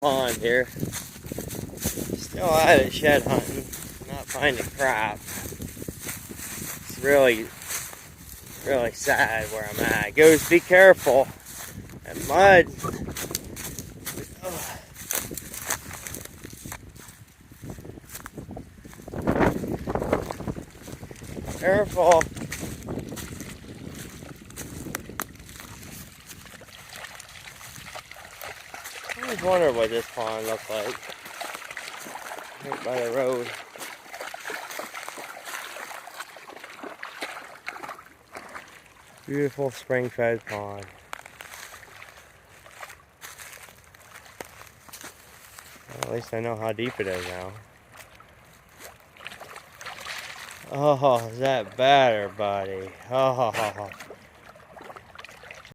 Pond here. Still out at shed hunting, not finding crap. It's really sad where I'm at. It goes, be careful. And mud. Ugh. Careful. I always wondered what this pond looked like. Right by the road. Beautiful spring-fed pond. Well, at least I know how deep it is now. Oh, is that better, buddy? Oh.